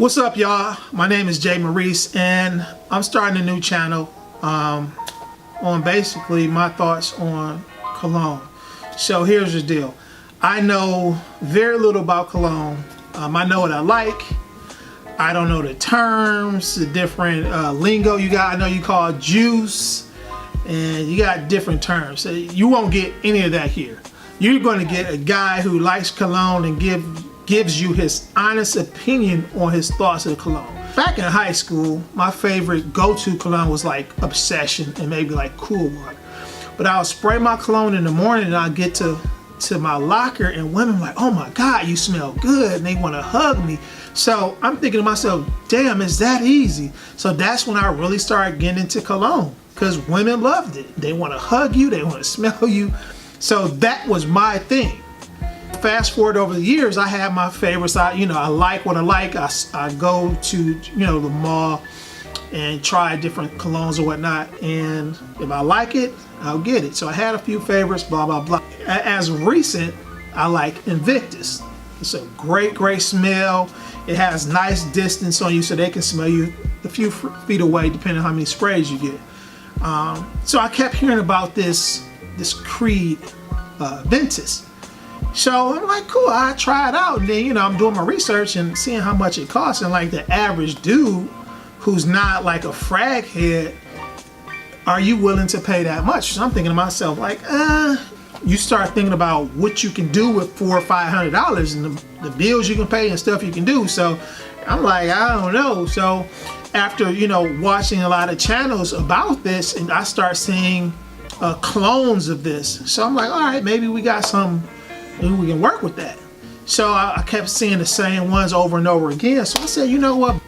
What's up, y'all? My name is Jay Maurice, and I'm starting a new channel on basically my thoughts on cologne. So here's the deal. I know very little about cologne. I know what I like. I don't know the terms, the different lingo you got. I know you call it juice, and you got different terms. So you won't get any of that here. You're going to get a guy who likes cologne and gives you his honest opinion on his thoughts of the cologne. Back in high school, my favorite go-to cologne was like Obsession and maybe like Cool Water. But I'll spray my cologne in the morning and I'll get to my locker and women like, oh my God, you smell good, and they want to hug me. So I'm thinking to myself, damn, is that easy? So that's when I really started getting into cologne, because women loved it. They want to hug you, they want to smell you. So that was my thing. Fast forward over the years, I have my favorites. I like what I like. I go to the mall and try different colognes or whatnot, and if I like it, I'll get it. So I had a few favorites, blah blah blah. As of recent, I like Invictus. It's a great smell. It has nice distance on you, so they can smell you a few feet away, depending on how many sprays you get. So I kept hearing about this Creed Ventus. So I'm like, cool, I try it out. And then, I'm doing my research and seeing how much it costs. And like the average dude who's not like a frag head, are you willing to pay that much? So I'm thinking to myself, like, you start thinking about what you can do with $400 or $500 and the bills you can pay and stuff you can do. So I'm like, I don't know. So after, watching a lot of channels about this, and I start seeing clones of this. So I'm like, all right, maybe we got some. Maybe we can work with that. So I kept seeing the same ones over and over again. So I said, you know what?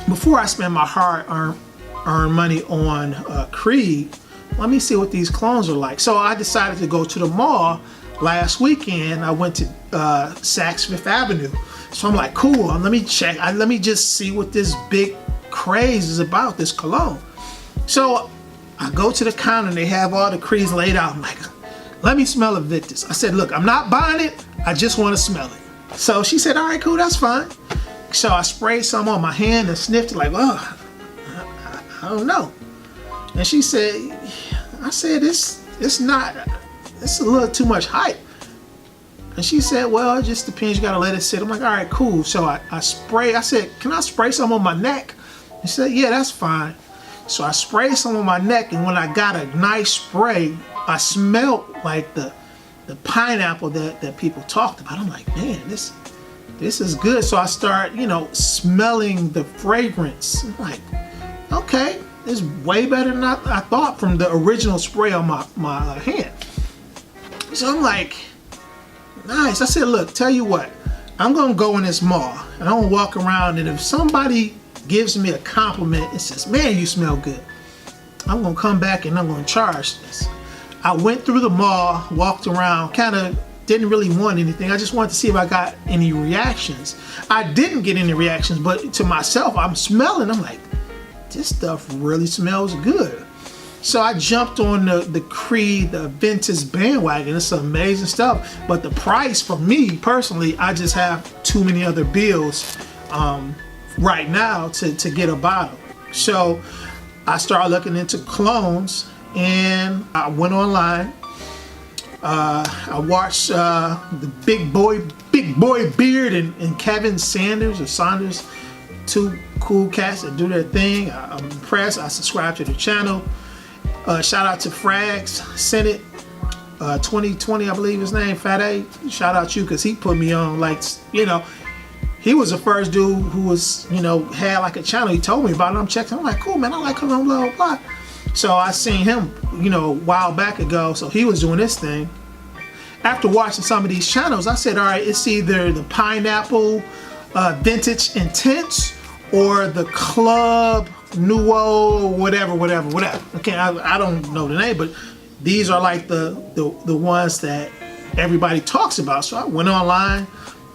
Before I spend my hard-earned money on Creed, let me see what these clones are like. So I decided to go to the mall last weekend. I went to Saks Fifth Avenue. So I'm like, cool. Let me check. Let me just see what this big craze is about, this cologne. So I go to the counter and they have all the Creeds laid out. I'm like, let me smell Invictus. I said, look, I'm not buying it. I just want to smell it. So she said, all right, cool, that's fine. So I sprayed some on my hand and sniffed it like, oh, I don't know. And she said, I said, it's a little too much hype. And she said, well, it just depends. You got to let it sit. I'm like, all right, cool. So I said, can I spray some on my neck? She said, yeah, that's fine. So I sprayed some on my neck, and when I got a nice spray, I smelled like the pineapple that people talked about. I'm like, man, this is good. So I start, smelling the fragrance. I'm like, okay, it's way better than I thought from the original spray on my hand. So I'm like, nice. I said, look, tell you what, I'm gonna go in this mall and I'm gonna walk around, and if somebody gives me a compliment and says, man, you smell good, I'm gonna come back and I'm gonna charge this. I went through the mall, walked around, kind of didn't really want anything. I just wanted to see if I got any reactions. I didn't get any reactions, but to myself, I'm smelling, I'm like, this stuff really smells good. So I jumped on the Creed, the Ventus bandwagon. It's some amazing stuff, but the price for me personally, I just have too many other bills right now to get a bottle. So I started looking into clones, and I went online. I watched the Big Boy Beard and Kevin Saunders, two cool cats that do their thing. I'm impressed. I subscribe to the channel. Shout out to Frags Senate 2020, I believe his name, Fat A. Shout out you, because he put me on, like, he was the first dude who was, had like a channel. He told me about it. I'm checking. I'm like, cool, man. I like cologne, blah, blah, blah. So I seen him, a while back ago. So he was doing this thing. After watching some of these channels, I said, all right, it's either the pineapple vintage intense or the club Nuit, whatever. Okay, I don't know the name, but these are like the ones that everybody talks about. So I went online,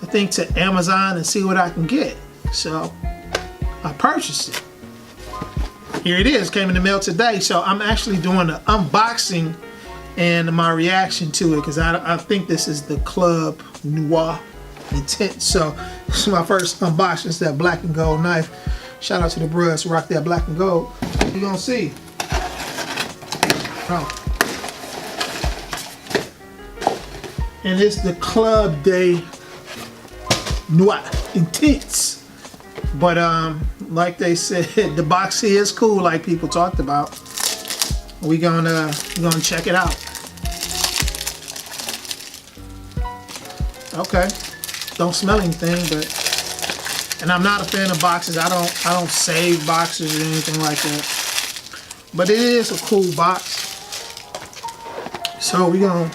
I think to Amazon, and see what I can get. So I purchased it. Here it is, came in the mail today. So I'm actually doing an unboxing and my reaction to it, because I think this is the Club Noir. Intense. So this is my first unboxing. It's that black and gold knife. Shout out to the bros who rock that black and gold. You're gonna see. Oh. And it's the Club de Nuit. Intense. But like they said, the box here is cool, like people talked about. We're gonna check it out. Okay. Don't smell anything, but and I'm not a fan of boxes. I don't save boxes or anything like that. But it is a cool box. So we gonna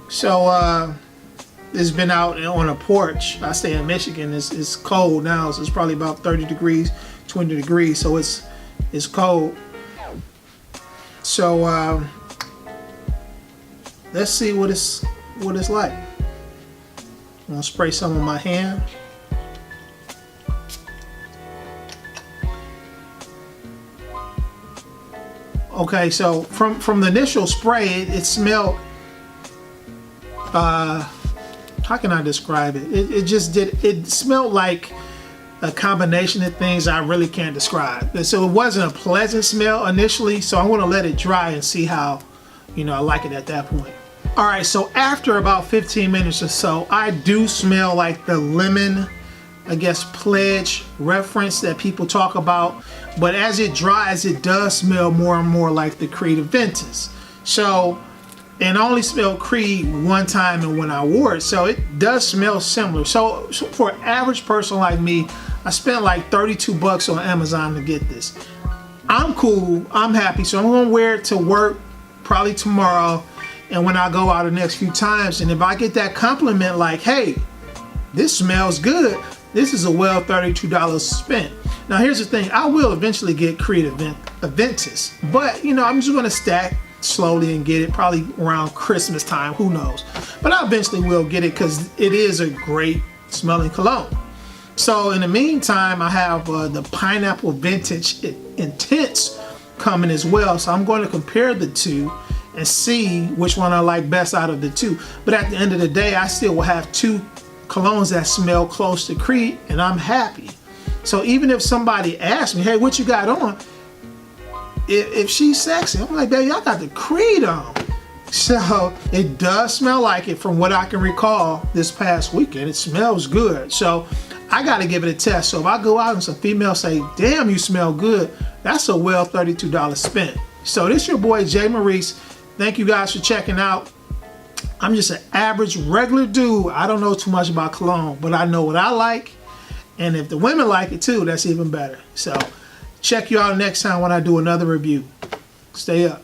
So it's been out on a porch. I stay in Michigan. It's cold now, so it's probably about 30 degrees, 20 degrees. So it's cold. So let's see what it's like. I'm gonna spray some on my hand. Okay, so from the initial spray, it smelled. How can I describe it? It smelled like a combination of things I really can't describe. And so it wasn't a pleasant smell initially, so I want to let it dry and see how, I like it at that point. All right, so after about 15 minutes or so, I do smell like the lemon, I guess, pledge reference that people talk about. But as it dries, it does smell more and more like the Creed Aventus. So, and I only smelled Creed one time and when I wore it, so it does smell similar. So for an average person like me, I spent like 32 bucks on Amazon to get this. I'm cool, I'm happy, so I'm gonna wear it to work probably tomorrow and when I go out the next few times. And if I get that compliment like, hey, this smells good, this is a well $32 spent. Now here's the thing, I will eventually get Creed Aventus, but I'm just gonna stack slowly and get it probably around Christmas time, who knows. But I eventually will get it because it is a great smelling cologne. So in the meantime, I have the Pineapple Vintage Intense coming as well. So I'm going to compare the two and see which one I like best out of the two. But at the end of the day, I still will have two colognes that smell close to Creed and I'm happy. So even if somebody asks me, hey, what you got on? If she's sexy, I'm like, baby, I got the Creed on. So it does smell like it from what I can recall this past weekend. It smells good. So I got to give it a test. So if I go out and some females say, damn, you smell good, that's a well $32 spent. So this your boy, Jay Maurice. Thank you guys for checking out. I'm just an average, regular dude. I don't know too much about cologne, but I know what I like. And if the women like it too, that's even better. So check you out next time when I do another review. Stay up.